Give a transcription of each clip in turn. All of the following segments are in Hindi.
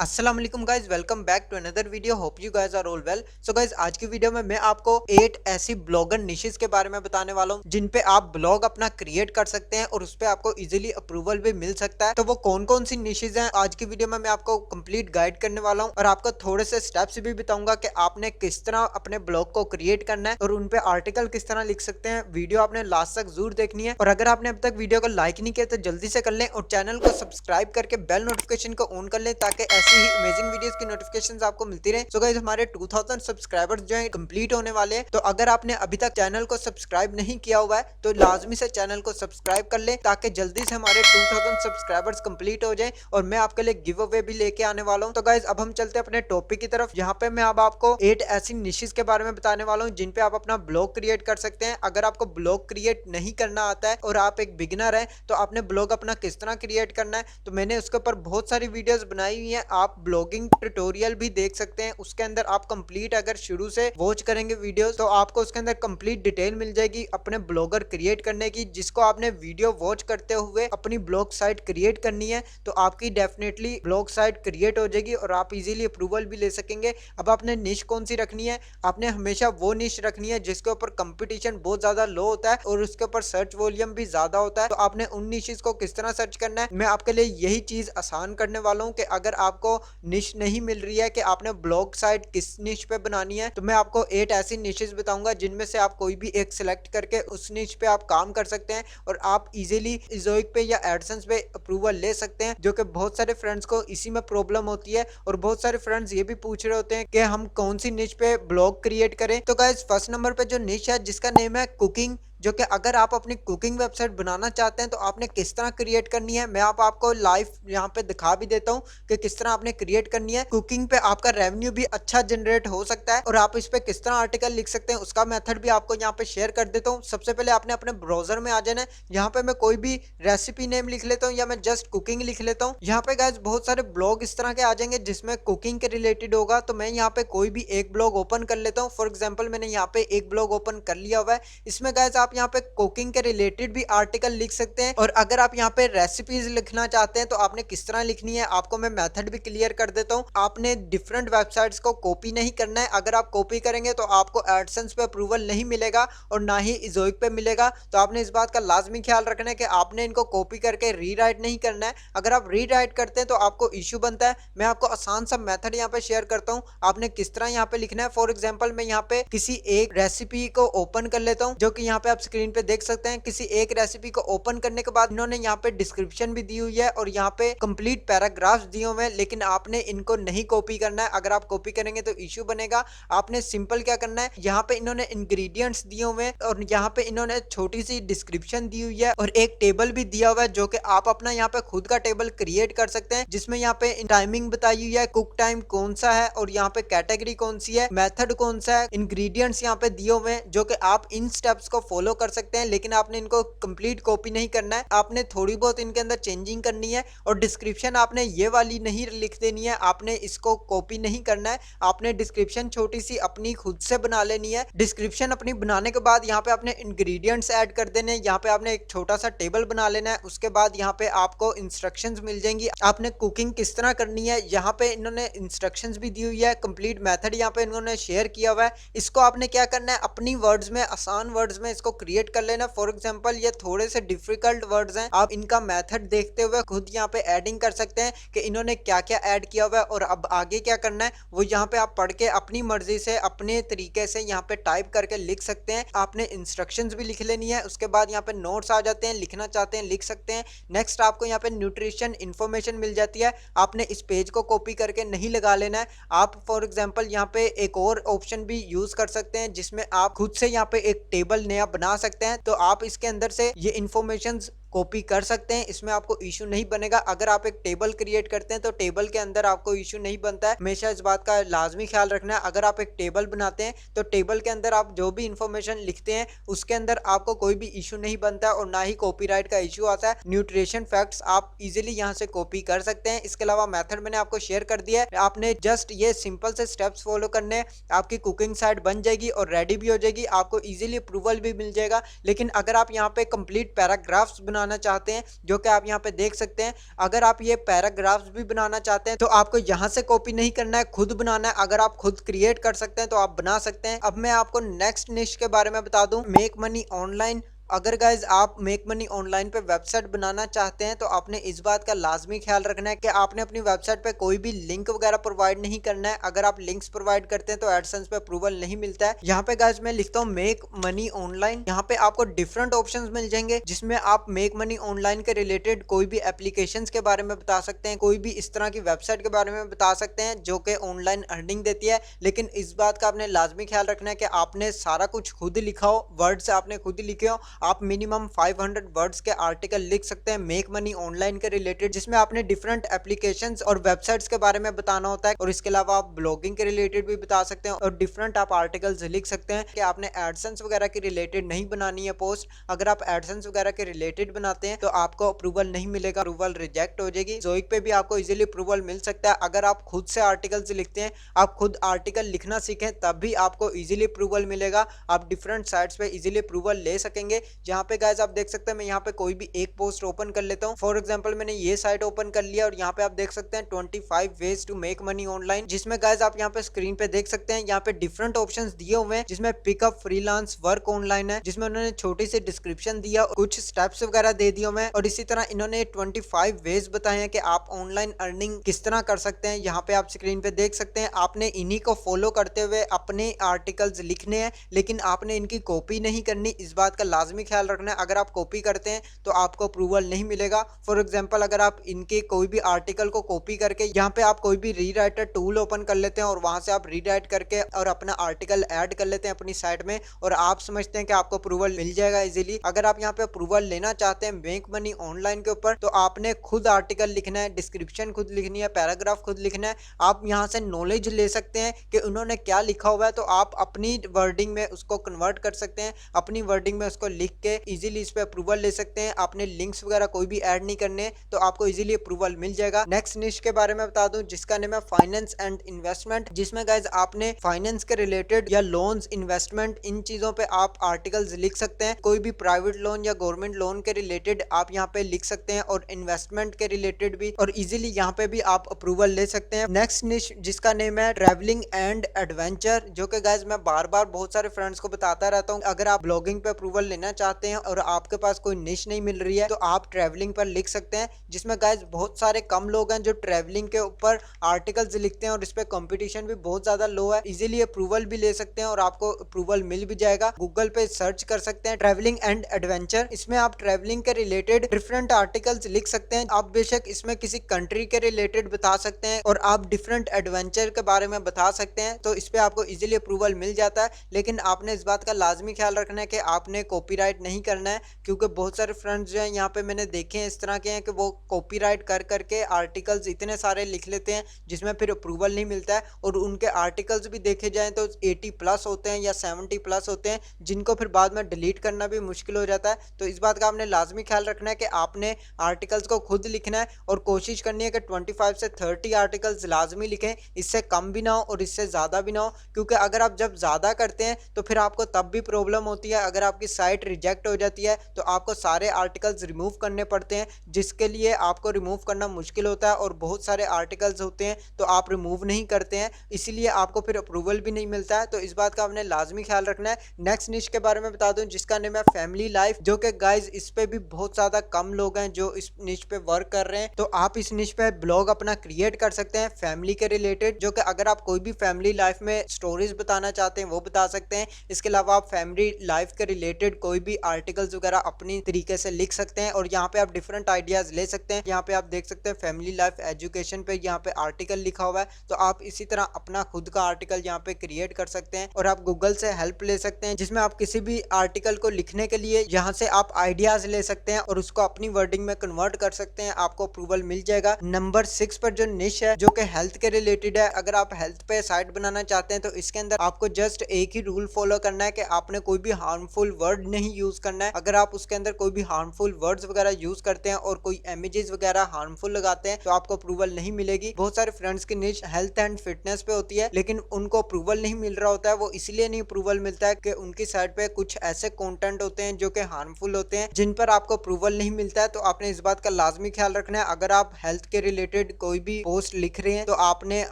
अस्सलाम वालेकुम guys, welcome back to another video. Hope you guys are all well. So guys, आज की वीडियो में मैं आपको 8 ऐसी ब्लॉगर निशेस के बारे में बताने वाला हूँ जिन पे आप ब्लॉग अपना क्रिएट कर सकते हैं और उस पे आपको इजीली अप्रूवल भी मिल सकता है। तो वो कौन कौन सी निशेस हैं, आज की वीडियो में मैं आपको कंप्लीट गाइड करने वाला हूँ और आपको थोड़े से स्टेप्स भी बताऊंगा कि आपने किस तरह अपने ब्लॉग को क्रिएट करना है और उन पे आर्टिकल किस तरह लिख सकते हैं। वीडियो आपने लास्ट तक जरूर देखनी है और अगर आपने अब तक वीडियो को लाइक नहीं किया तो जल्दी से कर लें और चैनल को सब्सक्राइब करके बेल नोटिफिकेशन को ऑन कर लें ताकि ऐसी ही अमेजिंग वीडियोस की नोटिफिकेशंस आपको मिलती रहे। सो गाइस, हमारे 2000 सब्सक्राइबर्स जो है कंप्लीट होने वाले हैं, तो अगर आपने अभी तक चैनल को सब्सक्राइब नहीं किया हुआ है तो लाजमी से चैनल को सब्सक्राइब कर ले ताकि जल्दी से हमारे 2000 सब्सक्राइबर्स कंप्लीट हो जाए और मैं आपके लिए गिव अवे भी लेके आने वाला हूँ। तो गाइस, अब हम चलते हैं अपने टॉपिक की तरफ। यहाँ पे मैं अब आपको 8 ऐसी निशेस के बारे में बताने वाला हूँ जिन पे आप अपना ब्लॉग क्रिएट कर सकते हैं। अगर आपको ब्लॉग क्रिएट नहीं करना आता है और आप एक बिगिनर है तो आपने ब्लॉग अपना किस तरह क्रिएट करना है, तो मैंने उसके ऊपर बहुत सारी वीडियोस बनाई हुई हैं। आप ब्लॉगिंग ट्यूटोरियल भी देख सकते हैं, उसके अंदर आप कंप्लीट अगर शुरू से वॉच करेंगे वीडियोस तो आपको उसके अंदर कंप्लीट डिटेल मिल जाएगी अपने ब्लॉगर क्रिएट करने की। जिसको आपने वीडियो वॉच करते हुए अपनी ब्लॉग साइट क्रिएट करनी है तो आपकी डेफिनेटली ब्लॉग साइट क्रिएट हो जाएगी और आप इजीली अप्रूवल भी ले सकेंगे। अब आपने निश कौन सी रखनी है? आपने हमेशा वो निश रखनी है जिसके ऊपर कंपटीशन बहुत ज्यादा लो होता है और उसके ऊपर सर्च वॉल्यूम भी ज्यादा होता है। तो आपने उन निशेस को किस तरह सर्च करना है, मैं आपके लिए यही चीज आसान करने वाला हूँ कि अगर आपको निश नहीं मिल रही है कि आपने ब्लॉग साइट किस निश पे बनानी है, तो मैं आपको 8 ऐसी निशेस बताऊंगा जिनमें से आप कोई भी एक सिलेक्ट करके उस निश पे आप काम कर सकते हैं और आप इजीली इजोइक पे या एडसेंस पे अप्रूवल ले सकते हैं। जो कि बहुत सारे फ्रेंड्स को इसी में प्रॉब्लम होती है और बहुत सारे फ्रेंड्स ये भी पूछ रहे होते हैं कि हम कौन सी निश पे ब्लॉग क्रिएट करें। तो गाइस, फर्स्ट नंबर पे जो निश है जिसका नेम है कुकिंग, जो कि अगर आप अपनी कुकिंग वेबसाइट बनाना चाहते हैं तो आपने किस तरह क्रिएट करनी है, मैं आपको लाइव यहाँ पे दिखा भी देता हूँ कि किस तरह आपने क्रिएट करनी है। कुकिंग पे आपका रेवेन्यू भी अच्छा जनरेट हो सकता है और आप इस पे किस तरह आर्टिकल लिख सकते हैं उसका मेथड भी आपको यहाँ पे शेयर कर देता हूँ। सबसे पहले आपने अपने ब्राउजर में आ जाना है। यहाँ पे मैं कोई भी रेसिपी नेम लिख लेता हूँ या मैं जस्ट कुकिंग लिख लेता हूँ। यहाँ पे गाइस बहुत सारे ब्लॉग इस तरह के आ जाएंगे जिसमें कुकिंग के रिलेटेड होगा, तो मैं यहाँ पे कोई भी एक ब्लॉग ओपन कर लेता हूँ। फॉर एग्जाम्पल मैंने यहाँ पे एक ब्लॉग ओपन कर लिया हुआ है। इसमें गाइस आप यहाँ पे कुकिंग के रिलेटेड भी आर्टिकल लिख सकते हैं और अगर आप यहाँ पे रेसिपीज लिखना चाहते हैं तो आपने किस तरह लिखनी है आपको मैं मेथड भी क्लियर कर देता हूँ। आपने डिफरेंट वेबसाइट्स को कॉपी नहीं करना है। अगर आप कॉपी करेंगे तो आपको एडसेंस पे अप्रूवल नहीं मिलेगा और ना ही इजोइक पे मिलेगा। तो आपने इस बात का लाजमी ख्याल रखना है कि आपने इनको कॉपी करके रीराइट नहीं करना है। अगर आप रीराइट करते हैं तो आपको इशू बनता है। मैं आपको आसान सा मेथड यहाँ पे शेयर करता हूँ, आपने किस तरह यहाँ पे लिखना है। फॉर एग्जाम्पल मैं यहाँ पे किसी एक रेसिपी को ओपन कर लेता हूँ, जो कि यहाँ पे आप स्क्रीन पे देख सकते हैं। किसी एक रेसिपी को ओपन करने के बाद इन्होंने यहाँ पे डिस्क्रिप्शन भी दी हुई है और यहाँ पे कंप्लीट पैराग्राफ्स दिए हुए हैं, लेकिन आपने इनको नहीं कॉपी करना है। अगर आप कॉपी करेंगे तो इश्यू बनेगा। आपने सिंपल क्या करना है, यहाँ पे इन्होंने इंग्रेडिएंट्स दिए हुए हैं और यहाँ पे इन्होंने छोटी सी डिस्क्रिप्शन दी हुई है और एक टेबल भी दिया हुआ है जो कि आप अपना यहाँ पे खुद का टेबल क्रिएट कर सकते हैं, जिसमें यहाँ पे टाइमिंग बताई हुई है, कुक टाइम कौन सा है और यहाँ पे कैटेगरी कौन सी है, मेथड कौन सा है, इंग्रेडिएंट्स यहाँ पे दिए हुए हैं जो कि आप इन स्टेप्स को फॉलो कर सकते हैं। लेकिन आपने इनको कंप्लीट कॉपी नहीं करना है, आपने थोड़ी बहुत इनके अंदर चेंजिंग करनी है और डिस्क्रिप्शन आपने ये वाली नहीं लिख देनी है, आपने इसको कॉपी नहीं करना है। आपने डिस्क्रिप्शन छोटी सी अपनी खुद से बना लेनी है। डिस्क्रिप्शन अपनी बनाने के बाद यहाँ पे आपने इंग्रेडिएंट्स ऐड कर देने, यहाँ पे आपने एक छोटा सा टेबल बना लेना है। उसके बाद यहाँ पे आपको इंस्ट्रक्शंस मिल जाएंगी, आपने कुकिंग किस तरह करनी है। यहाँ पे इन्होंने इंस्ट्रक्शंस भी दी हुई है, कंप्लीट मेथड यहाँ पे इन्होंने शेयर किया हुआ है। इसको आपने क्या करना है, अपनी वर्ड्स में, आसान वर्ड्स में इसको क्रिएट कर लेना। फॉर एग्जाम्पल ये थोड़े से डिफिकल्ट वर्ड्स हैं, आप इनका मेथड देखते हुए खुद यहाँ पे एडिंग कर सकते हैं कि इन्होंने क्या क्या ऐड किया हुआ है और अब आगे क्या करना है वो यहाँ पे आप पढ़ के अपनी मर्जी से अपने तरीके से यहाँ पे टाइप करके लिख सकते हैं। आपने इंस्ट्रक्शंस भी लिख लेनी है। उसके बाद यहाँ पे नोट्स आ जाते हैं, लिखना चाहते हैं लिख सकते हैं। नेक्स्ट आपको यहाँ पे न्यूट्रिशन इन्फॉर्मेशन मिल जाती है, आपने इस पेज को कॉपी करके नहीं लगा लेना है। आप फॉर एग्जाम्पल यहाँ पे एक और ऑप्शन भी यूज कर सकते हैं जिसमें आप खुद से यहाँ पे एक टेबल नया बना सकते हैं। तो आप इसके अंदर से ये इन्फॉर्मेशन कॉपी कर सकते हैं, इसमें आपको इशू नहीं बनेगा। अगर आप एक टेबल क्रिएट करते हैं तो टेबल के अंदर आपको इशू नहीं बनता है। हमेशा इस बात का लाजमी ख्याल रखना है, अगर आप एक टेबल बनाते हैं तो टेबल के अंदर आप जो भी इंफॉर्मेशन लिखते हैं उसके अंदर आपको कोई भी इशू नहीं बनता और ना ही कॉपीराइट का इशू आता है। न्यूट्रिशन फैक्ट्स आप इजीली यहाँ से कॉपी कर सकते हैं। इसके अलावा मेथड मैंने आपको शेयर कर दिया है, आपने जस्ट ये सिंपल से स्टेप्स फॉलो करने, आपकी कुकिंग साइट बन जाएगी और रेडी भी हो जाएगी, आपको इजीली अप्रूवल भी मिल जाएगा। लेकिन अगर आप यहाँ पे कंप्लीट पैराग्राफ्स बनाना बनाना चाहते हैं, जो कि आप यहाँ पे देख सकते हैं। अगर आप ये पैराग्राफ्स भी बनाना चाहते हैं तो आपको यहाँ से कॉपी नहीं करना है, खुद बनाना है। अगर आप खुद क्रिएट कर सकते हैं तो आप बना सकते हैं। अब मैं आपको नेक्स्ट निश के बारे में बता दूं, मेक मनी ऑनलाइन। अगर गाइज आप मेक मनी ऑनलाइन पे वेबसाइट बनाना चाहते हैं तो आपने इस बात का लाजमी ख्याल रखना है कि आपने अपनी वेबसाइट पे कोई भी लिंक वगैरह प्रोवाइड नहीं करना है। अगर आप लिंक्स प्रोवाइड करते हैं तो एडसेंस पे अप्रूवल नहीं मिलता है। यहाँ पे गाइज मैं लिखता हूँ मेक मनी ऑनलाइन। यहाँ पे आपको डिफरेंट ऑप्शंस मिल जाएंगे जिसमें आप मेक मनी ऑनलाइन के रिलेटेड कोई भी एप्लीकेशन के बारे में बता सकते हैं, कोई भी इस तरह की वेबसाइट के बारे में बता सकते हैं जो कि ऑनलाइन अर्निंग देती है। लेकिन इस बात का आपने लाजमी ख्याल रखना है कि आपने सारा कुछ खुद लिखा हो, वर्ड्स आपने खुद लिखे हो। आप मिनिमम 500 वर्ड्स के आर्टिकल लिख सकते हैं मेक मनी ऑनलाइन के रिलेटेड, जिसमें आपने डिफरेंट एप्लीकेशंस और वेबसाइट्स के बारे में बताना होता है। और इसके अलावा आप ब्लॉगिंग के रिलेटेड भी बता सकते हैं और डिफरेंट आप आर्टिकल्स लिख सकते हैं कि आपने एडसेंस वगैरह के रिलेटेड नहीं बनानी है पोस्ट। अगर आप एडसेंस वगैरह के रिलेटेड बनाते हैं तो आपको अप्रूवल नहीं मिलेगा, अप्रूवल रिजेक्ट हो जाएगी। जोइक पे भी आपको इजीली अप्रूवल मिल सकता है। अगर आप खुद से आर्टिकल्स लिखते हैं, आप खुद आर्टिकल लिखना सीखें, तब भी आपको इजीली अप्रूवल मिलेगा। आप डिफरेंट साइट्स पे इजीली अप्रूवल ले सकेंगे। जहाँ पे गाइस आप देख सकते हैं, मैं यहाँ पे कोई भी एक पोस्ट ओपन कर लेता हूँ। फॉर एग्जांपल मैंने ये साइट ओपन कर लिया और यहाँ पे आप देख सकते हैं 25 ways to make money online, जिसमें गाइस आप यहाँ पे स्क्रीन पे देख सकते हैं, यहाँ पे डिफरेंट ऑप्शंस दिए हुए हैं जिसमें पिकअप फ्रीलांस वर्क ऑनलाइन है, जिसमें उन्होंने छोटी सी डिस्क्रिप्शन दिया, कुछ स्टेप्स वगैरह दे दिए हुए हैं। और इसी तरह इन्होंने 25 वेज बताए हैं कि आप ऑनलाइन अर्निंग किस तरह कर सकते हैं। यहाँ पे आप स्क्रीन पे देख सकते हैं, आपने इन्हीं को फॉलो करते हुए अपने आर्टिकल्स लिखने हैं, लेकिन आपने इनकी कॉपी नहीं करनी। इस बात का लाजमी ख्याल रखना है। अगर आप कॉपी करते हैं तो आपको अप्रूवल नहीं मिलेगा। फॉर एग्जांपल अगर आप इनके कोई भी आर्टिकल को कॉपी करके यहाँ पे आप कोई भी रीराइटर टूल ओपन कर लेते हैं और वहां से आप रीराइट करके और अपना आर्टिकल ऐड कर लेते हैं अपनी साइट में, और आप समझते हैं कि आपको अप्रूवल मिल जाएगा इजीली। अगर आप यहाँ पे अप्रूवल लेना चाहते हैं मेक मनी ऑनलाइन के ऊपर, तो आपने खुद आर्टिकल लिखना है, डिस्क्रिप्शन खुद लिखनी है, पैराग्राफ खुद लिखना है। आप यहाँ से नॉलेज ले सकते हैं कि उन्होंने क्या लिखा हुआ है, तो आप अपनी वर्डिंग में उसको कन्वर्ट कर सकते हैं, अपनी वर्डिंग में उसको लिख के इजीली इस पे अप्रूवल ले सकते हैं। आपने लिंक्स वगैरह कोई भी ऐड नहीं करने, तो आपको इजीली अप्रूवल मिल जाएगा। नेक्स्ट निश के बारे में बता दूं, जिसका नेम है फाइनेंस एंड इन्वेस्टमेंट, जिसमें गाइज आपने फाइनेंस के रिलेटेड या लोन्स, इन्वेस्टमेंट, इन चीजों पे आप आर्टिकल्स लिख सकते हैं। कोई भी प्राइवेट लोन या गवर्नमेंट लोन के रिलेटेड आप यहाँ पे लिख सकते हैं और इन्वेस्टमेंट के रिलेटेड भी, और इजीली यहाँ पे भी आप अप्रूवल ले सकते हैं। नेक्स्ट निश जिसका नेम है ट्रैवलिंग एंड एडवेंचर, जो कि गाइज मैं बार बार बहुत सारे फ्रेंड्स को बताता रहता हूँ, अगर आप ब्लॉगिंग पे अप्रूवल लेना चाहते हैं और आपके पास कोई निश नहीं मिल रही है तो आप ट्रैवलिंग पर लिख सकते हैं। जिसमें गाइज बहुत सारे कम लोग हैं जो ट्रैवलिंग के ऊपर आर्टिकल्स लिखते हैं और इस पे कंपटीशन भी बहुत ज्यादा लो है। इजीली अप्रूवल भी ले सकते हैं और आपको अप्रूवल मिल भी जाएगा। गूगल पे सर्च कर सकते हैं ट्रैवलिंग एंड एडवेंचर, इसमें आप ट्रैवलिंग के रिलेटेड डिफरेंट आर्टिकल्स लिख सकते हैं। आप बेशक इसमें किसी कंट्री के रिलेटेड बता सकते हैं और आप डिफरेंट एडवेंचर के बारे में बता सकते हैं, तो इस पे आपको इजीली अप्रूवल मिल जाता है। लेकिन आपने इस बात का लाजमी ख्याल रखना है कि आपने कॉपीराइट नहीं करना है, क्योंकि बहुत सारे फ्रेंड्स जो हैं यहाँ पे मैंने देखे हैं इस तरह के हैं कि वो कॉपीराइट कर करके आर्टिकल्स इतने सारे लिख लेते हैं जिसमें फिर अप्रूवल नहीं मिलता है। और उनके आर्टिकल्स भी देखे जाएं तो 80 प्लस होते हैं या 70 प्लस होते हैं, जिनको फिर बाद में डिलीट करना भी मुश्किल हो जाता है। तो इस बात का आपने लाजमी ख्याल रखना है कि आपने आर्टिकल्स को खुद लिखना है और कोशिश करनी है कि 25 से 30 आर्टिकल्स लाजमी लिखें, इससे कम भी ना हो और इससे ज़्यादा भी ना हो। क्योंकि अगर आप जब ज़्यादा करते हैं तो फिर आपको तब भी प्रॉब्लम होती है। अगर आपकी साइट रिजेक्ट हो जाती है तो आपको सारे आर्टिकल्स रिमूव करने पड़ते हैं, जिसके लिए आपको रिमूव करना मुश्किल होता है और बहुत सारे आर्टिकल्स होते हैं तो आप रिमूव नहीं करते हैं, इसीलिए आपको फिर अप्रूवल भी नहीं मिलता है। तो इस बात का आपने लाजमी ख्याल रखना है। नेक्स्ट निश के बारे में बता दूं, जिसका नेम है फैमिली लाइफ, जो कि गाइज इस पे भी बहुत ज्यादा कम लोग हैं जो इस निश पे वर्क कर रहे हैं। तो आप इस निश पे ब्लॉग अपना क्रिएट कर सकते हैं फैमिली के रिलेटेड, जो कि अगर आप कोई भी फैमिली लाइफ में स्टोरीज बताना चाहते हैं वो बता सकते हैं। इसके अलावा आप फैमिली लाइफ के रिलेटेड कोई भी आर्टिकल्स वगैरह अपनी तरीके से लिख सकते हैं और यहाँ पे आप डिफरेंट आइडियाज ले सकते हैं। यहाँ पे आप देख सकते हैं फैमिली लाइफ एजुकेशन पे यहाँ पे आर्टिकल लिखा हुआ है, तो आप इसी तरह अपना खुद का आर्टिकल यहाँ पे क्रिएट कर सकते हैं और आप गूगल से हेल्प ले सकते हैं, जिसमें आप किसी भी आर्टिकल को लिखने के लिए यहाँ से आप आइडियाज ले सकते हैं और उसको अपनी वर्डिंग में कन्वर्ट कर सकते हैं, आपको अप्रूवल मिल जाएगा। नंबर 6 पर जो निश है जो कि हेल्थ के रिलेटेड है, अगर आप हेल्थ पे साइट बनाना चाहते हैं तो इसके अंदर आपको जस्ट एक ही रूल फॉलो करना है कि आपने कोई भी हार्मफुल वर्ड नहीं नहीं यूज करना है। अगर आप उसके अंदर कोई भी हार्मफुल वर्ड्स वगैरह यूज करते हैं और कोई इमेजेस वगैरह हार्मफुल लगाते हैं तो आपको अप्रूवल नहीं मिलेगी। बहुत सारे फ्रेंड्स की निश हेल्थ एंड फिटनेस पे होती है, लेकिन उनको अप्रूवल नहीं मिल रहा होता है। वो इसलिए नहीं अप्रूवल मिलता है कि उनकी साइड पे कुछ ऐसे कंटेंट होते हैं जो कि हार्मफुल होते हैं, जिन पर आपको अप्रूवल नहीं मिलता है। तो आपने इस बात का लाजमी ख्याल रखना है। अगर आप हेल्थ के रिलेटेड कोई भी पोस्ट लिख रहे हैं तो आपने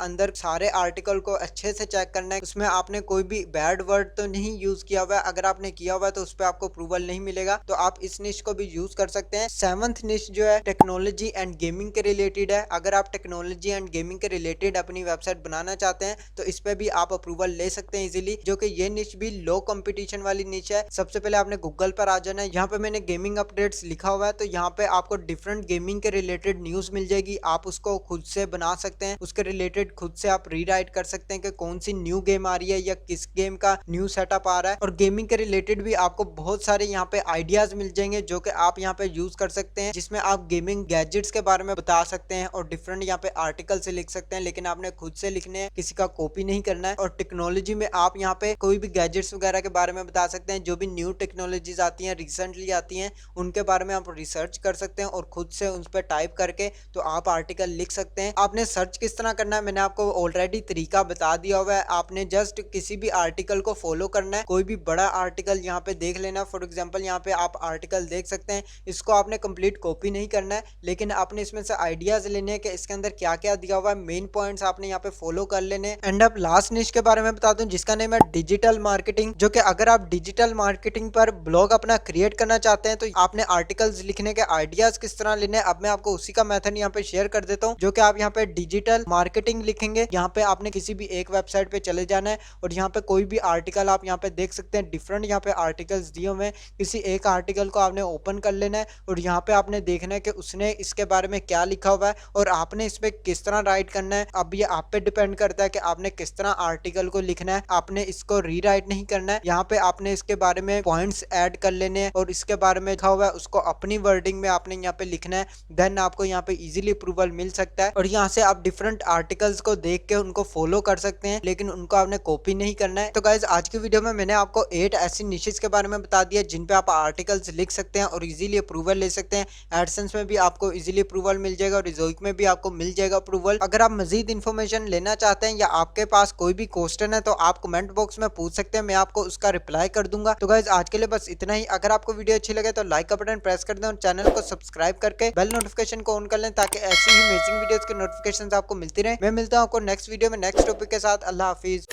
अंदर सारे आर्टिकल को अच्छे से चेक करना है, उसमें आपने कोई भी बैड वर्ड तो नहीं यूज किया हुआ है। अगर आपने किया हुआ है तो उस पर आपको अप्रूवल नहीं मिलेगा। तो आप इस निश को भी यूज कर सकते हैं। 7th निश जो है टेक्नोलॉजी एंड गेमिंग के रिलेटेड है। अगर आप टेक्नोलॉजी एंड गेमिंग के रिलेटेड अपनी वेबसाइट बनाना चाहते हैं तो इस पे भी आप अप्रूवल ले सकते हैं इजीली, जो कि ये निश भी लो कंपटीशन वाली निश है। सबसे पहले आपने गूगल पर आ जाना है। यहाँ पे मैंने गेमिंग अपडेट्स लिखा हुआ है, तो यहाँ पे आपको डिफरेंट गेमिंग के रिलेटेड न्यूज मिल जाएगी। आप उसको खुद से बना सकते हैं, उसके रिलेटेड खुद से आप रीराइट कर सकते हैं कि कौन सी न्यू गेम आ रही है या किस गेम का न्यू सेटअप आ रहा है। और गेमिंग के रिलेटेड भी आपको बहुत सारे यहाँ पे आइडियाज मिल जाएंगे जो कि आप यहाँ पे यूज कर सकते हैं, जिसमें आप गेमिंग गैजेट्स के बारे में बता सकते हैं और डिफरेंट यहाँ पे आर्टिकल से लिख सकते हैं। लेकिन आपने खुद से लिखने हैं, किसी का कॉपी नहीं करना है। और टेक्नोलॉजी में आप यहाँ पे कोई भी गैजेट्स वगैरह के बारे में बता सकते हैं, जो भी न्यू टेक्नोलॉजीज आती हैं, रिसेंटली आती हैं, उनके बारे में आप रिसर्च कर सकते हैं और खुद से उस पर टाइप करके तो आप आर्टिकल लिख सकते हैं। आपने सर्च किस तरह करना है मैंने आपको ऑलरेडी तरीका बता दिया हुआ है। आपने जस्ट किसी भी आर्टिकल को फॉलो करना है। कोई भी बड़ा आर्टिकल यहाँ पे देख लेना। फॉर एग्जाम्पल यहाँ पे आप आर्टिकल देख सकते हैं, इसको आपने कंप्लीट कॉपी नहीं करना है, लेकिन आपने इसमें से आइडियाज लेने हैं कि इसके अंदर क्या क्या दिया हुआ है। मेन पॉइंट्स आपने यहाँ पे फॉलो कर लेने। एंड अब लास्ट निश के बारे में बता दूं, जिसका नेम है डिजिटल मार्केटिंग, जो कि अगर आप डिजिटल मार्केटिंग पर ब्लॉग अपना क्रिएट करना चाहते हैं तो आपने आर्टिकल्स लिखने के आइडियाज किस तरह लेने हैं, अब मैं आपको उसी का मेथड यहाँ पे शेयर कर देता हूँ। जो कि आप यहाँ पे डिजिटल मार्केटिंग लिखेंगे, यहाँ पे आपने किसी भी एक वेबसाइट पे चले जाना है और यहाँ पे कोई भी आर्टिकल आप यहाँ पे देख सकते हैं। डिफरेंट यहाँ पे आर्टिकल्स दिए हुए हैं। किसी एक आर्टिकल को आपने ओपन कर लेना है और यहाँ पे आपने देखना है कि उसने इसके बारे में क्या लिखा हुआ है और आपने इस पे किस तरह राइट करना है। अब ये आप पे डिपेंड करता है कि आपने किस तरह आर्टिकल को लिखना है। आपने इसको रीराइट नहीं करना है। यहाँ पे आपने इसके बारे में पॉइंट्स ऐड कर लेने हैं और इसके बारे में लिखा हुआ है उसको अपनी वर्डिंग में आपने यहाँ पे लिखना है। देन आपको यहाँ पे इजीली अप्रूवल मिल सकता है और यहाँ से आप डिफरेंट आर्टिकल्स को देख के उनको फॉलो कर सकते हैं, लेकिन उनको आपने कॉपी नहीं करना है। तो गाइज आज की वीडियो में मैंने आपको 8 ऐसी निशेस के बारे में बता दिया जिन पे आप आर्टिकल्स लिख सकते हैं और इजीली अप्रूवल ले सकते हैं। एडसेंस में भी आपको इजीली अप्रूवल मिल जाएगा और रिजोइक में भी आपको मिल जाएगा अप्रूवल। अगर आप मजीद इन्फॉर्मेशन लेना चाहते हैं या आपके पास कोई भी क्वेश्चन है तो आप कमेंट बॉक्स में पूछ सकते हैं, मैं आपको उसका रिप्लाई कर दूंगा। तो गाइज आज के लिए बस इतना ही। अगर आपको वीडियो अच्छी लगे तो लाइक का बटन प्रेस कर दें और चैनल को सब्सक्राइब करके बेल नोटिफिकेशन को ऑन कर लें ताकि ऐसी ही अमेजिंग वीडियोस की नोटिफिकेशन आपको मिलती रहे। मैं मिलता हूँ आपको नेक्स्ट वीडियो में नेक्स्ट टॉपिक के साथ। अल्लाह हाफिज।